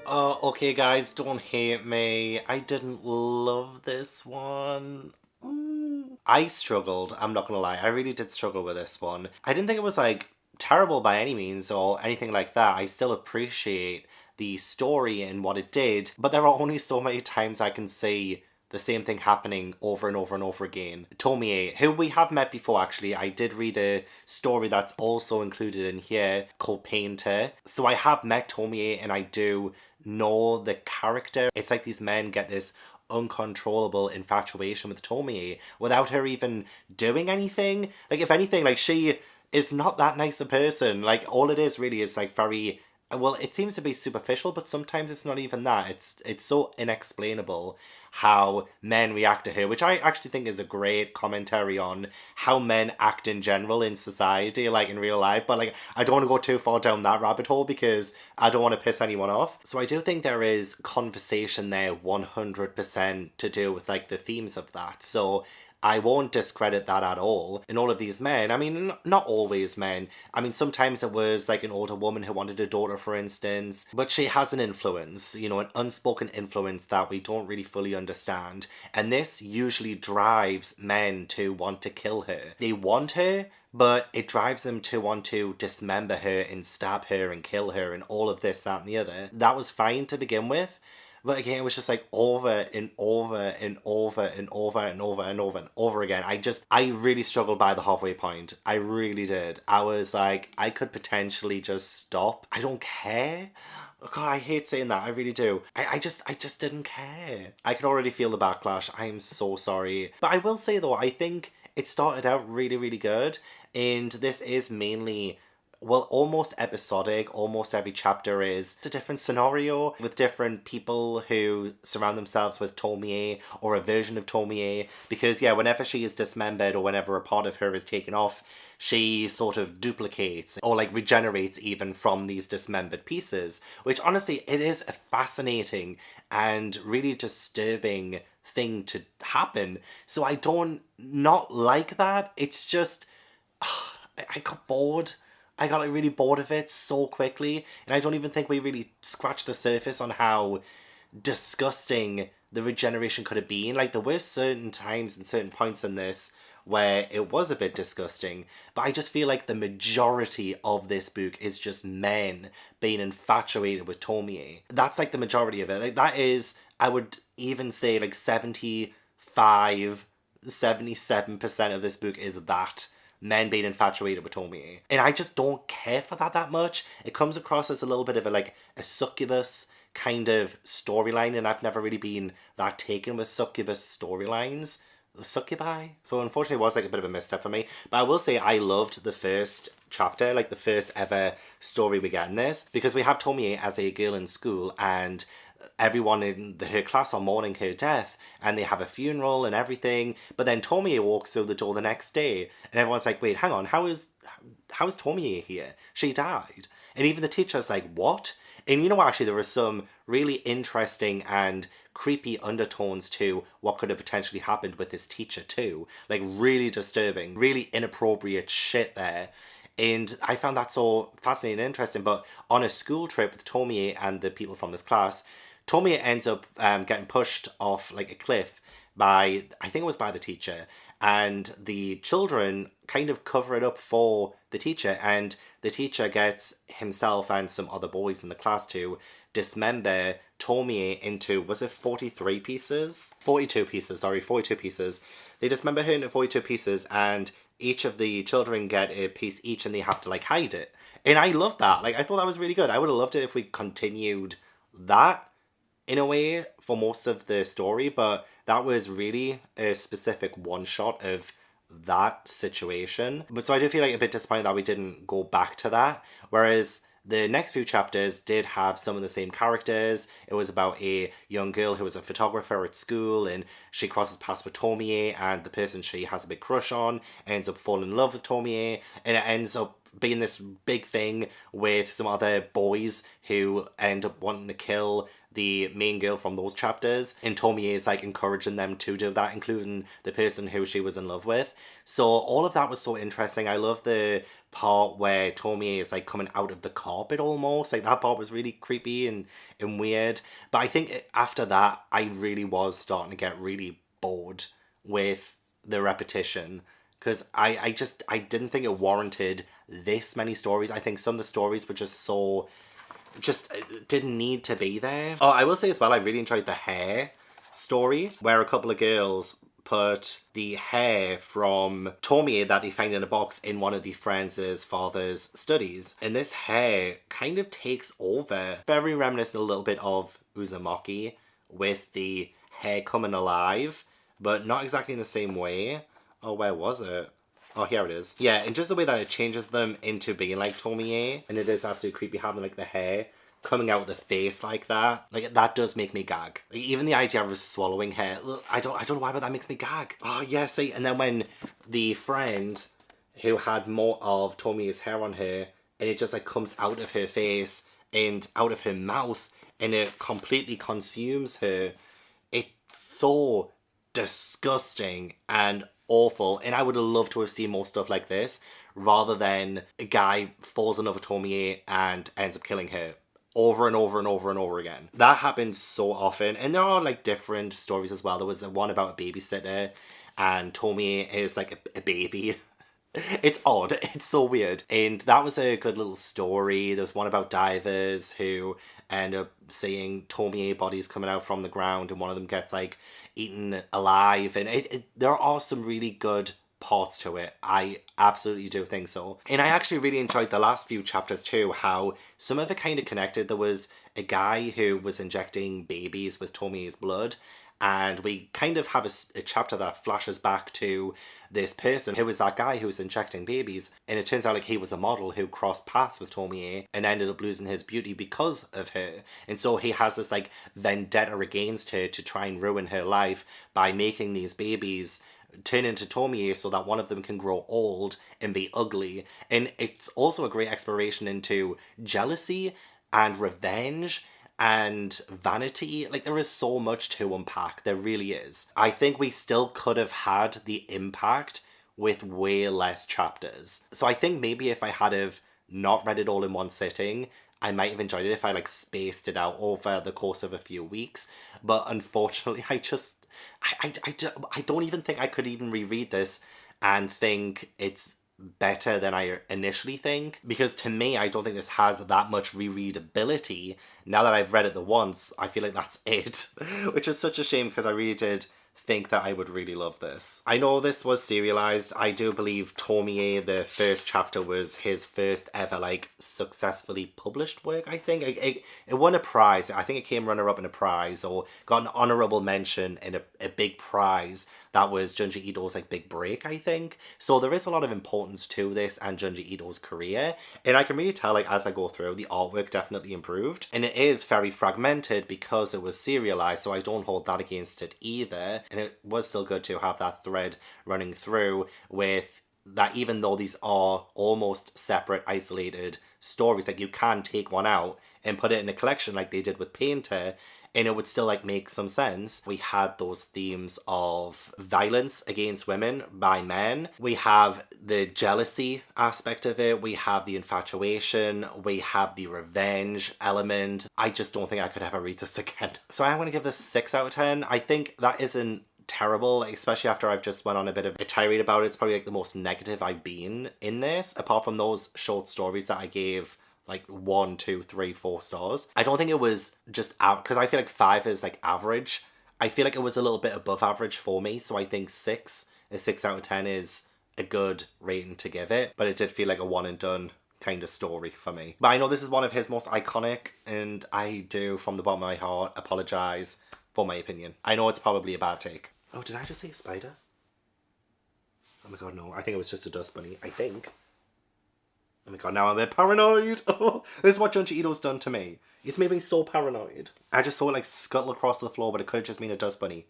Okay, guys, don't hate me. I didn't love this one. I struggled, I'm not gonna lie. I really did struggle with this one. I didn't think it was like terrible by any means or anything like that. I still appreciate the story and what it did, but there are only so many times I can see the same thing happening over and over and over again. Tomie, who we have met before actually, I did read a story that's also included in here called Painter. So I have met Tomie and I do know the character. It's like these men get this uncontrollable infatuation with Tomie without her even doing anything. Like, if anything, like, she is not that nice a person. Like, all it is really is like very, well, it seems to be superficial, but sometimes it's not even that. It's so inexplainable how men react to her, which I actually think is a great commentary on how men act in general in society, like in real life. But like, I don't want to go too far down that rabbit hole because I don't want to piss anyone off. So I do think there is conversation there 100% to do with like the themes of that. So I won't discredit that at all. In all of these men, I mean, not always men. I mean, sometimes it was like an older woman who wanted a daughter, for instance, but she has an influence, you know, an unspoken influence that we don't really fully understand. And this usually drives men to want to kill her. They want her, but it drives them to want to dismember her and stab her and kill her and all of this, that, and the other. That was fine to begin with. But again, it was just like over and over and over and over and over and over and over again. I really struggled by the halfway point. I really did. I was like, I could potentially just stop. I don't care. Oh God, I hate saying that. I really do. I just didn't care. I can already feel the backlash. I am so sorry. But I will say though, I think it started out really, really good. And this is mainly, well, almost episodic. Almost every chapter is a different scenario with different people who surround themselves with Tomie or a version of Tomie. Because, yeah, whenever she is dismembered or whenever a part of her is taken off, she sort of duplicates or like regenerates even from these dismembered pieces. Which, honestly, it is a fascinating and really disturbing thing to happen. So I don't not like that. It's just, I got bored. I got like really bored of it so quickly, and I don't even think we really scratched the surface on how disgusting the regeneration could have been. Like, there were certain times and certain points in this where it was a bit disgusting, but I just feel like the majority of this book is just men being infatuated with Tomie. That's like the majority of it. Like, that is, I would even say like 77% of this book is that men being infatuated with Tomie. And I just don't care for that much. It comes across as a little bit of a succubus kind of storyline, and I've never really been that taken with succubus storylines. Succubi. So unfortunately it was like a bit of a misstep for me. But I will say I loved the first chapter, like the first ever story we get in this, because we have Tomie as a girl in school and everyone in her class are mourning her death and they have a funeral and everything, but then Tomie walks through the door the next day and everyone's like, wait, hang on, how is Tomie here? She died. And even the teacher's like, what? And you know what, actually there was some really interesting and creepy undertones to what could have potentially happened with this teacher too. Like, really disturbing, really inappropriate shit there. And I found that so fascinating and interesting. But on a school trip with Tomie and the people from this class, Tomie ends up getting pushed off like a cliff by, I think it was by the teacher, and the children kind of cover it up for the teacher, and the teacher gets himself and some other boys in the class to dismember Tomie into, was it 43 pieces? 42 pieces, sorry, 42 pieces. They dismember her into 42 pieces, and each of the children get a piece each, and they have to like hide it. And I love that. Like, I thought that was really good. I would have loved it if we continued that in a way for most of the story, but that was really a specific one shot of that situation. But so I do feel like a bit disappointed that we didn't go back to that. Whereas the next few chapters did have some of the same characters. It was about a young girl who was a photographer at school, and she crosses paths with Tomie, and the person she has a big crush on ends up falling in love with Tomie, and it ends up being this big thing with some other boys who end up wanting to kill the main girl from those chapters, and Tomie is like encouraging them to do that, including the person who she was in love with. So all of that was so interesting. I love the part where Tomie is like coming out of the carpet almost. Like that part was really creepy and weird. But I think after that, I really was starting to get really bored with the repetition, because I didn't think it warranted this many stories. I think some of the stories were just so, just didn't need to be there. Oh, I will say as well, I really enjoyed the hair story, where a couple of girls put the hair from Tomie that they find in a box in one of the friends' father's studies. And this hair kind of takes over, very reminiscent a little bit of Uzumaki, with the hair coming alive, but not exactly in the same way. Oh, where was it? Oh, here it is. Yeah, and just the way that it changes them into being like Tomie, and it is absolutely creepy having like the hair coming out of the face like that. Like, that does make me gag. Like, even the idea of swallowing hair, I don't know why, but that makes me gag. Oh, yeah, see, and then when the friend who had more of Tomie's hair on her, and it just like comes out of her face and out of her mouth, and it completely consumes her, it's so disgusting and awful. And I would have loved to have seen more stuff like this, rather than a guy falls in love with Tomie and ends up killing her over and over and over and over again. That happens so often, and there are like different stories as well. There was one about a babysitter, and Tomie is like a baby. It's odd. It's so weird. And that was a good little story. There was one about divers who end up seeing Tomie bodies coming out from the ground, and one of them gets like eaten alive. And there are some really good parts to it. I absolutely do think so. And I actually really enjoyed the last few chapters too, how some of it kind of connected. There was a guy who was injecting babies with Tomie's blood, and we kind of have a chapter that flashes back to this person who was that guy who was injecting babies. And it turns out like he was a model who crossed paths with Tomie and ended up losing his beauty because of her. And so he has this like vendetta against her to try and ruin her life by making these babies turn into Tomie so that one of them can grow old and be ugly. And it's also a great exploration into jealousy and revenge and vanity. Like, there is so much to unpack. There really is. I think we still could have had the impact with way less chapters. So I think maybe if I had have not read it all in one sitting, I might have enjoyed it if I like spaced it out over the course of a few weeks. But unfortunately, I don't even think I could even reread this and think it's better than I initially think, because to me, I don't think this has that much rereadability. Now that I've read it the once, I feel like that's it, which is such a shame, because I really did think that I would really love this. I know this was serialized. I do believe Tomie, the first chapter, was his first ever like successfully published work. I think it won a prize. I think it came runner-up in a prize, or got an honorable mention in a big prize. That was Junji Ito's like big break, I think. So there is a lot of importance to this and Junji Ito's career, and I can really tell like as I go through, the artwork definitely improved, and it is very fragmented because it was serialized, so I don't hold that against it either. And it was still good to have that thread running through, with that even though these are almost separate, isolated stories, like you can take one out and put it in a collection like they did with Painter, and it would still like make some sense. We had those themes of violence against women by men. We have the jealousy aspect of it. We have the infatuation. We have the revenge element. I just don't think I could ever read this again. So I'm going to give this 6 out of 10. I think that isn't terrible, especially after I've just went on a bit of a tirade about it. It's probably like the most negative I've been in this, apart from those short stories that I gave like 1, 2, 3, 4 stars. I don't think it was just out, because I feel like 5 is like average. I feel like it was a little bit above average for me, so I think a 6 out of 10 is a good rating to give it, but it did feel like a one and done kind of story for me. But I know this is one of his most iconic, and I do from the bottom of my heart apologize for my opinion. I know it's probably a bad take. Oh, did I just say a spider? Oh my god, no. I think it was just a dust bunny. I think. Oh my god, now I'm a bit paranoid. Oh, this is what Junji Ito's done to me. He's made me so paranoid. I just saw it like scuttle across the floor, but it could have just been a dust bunny.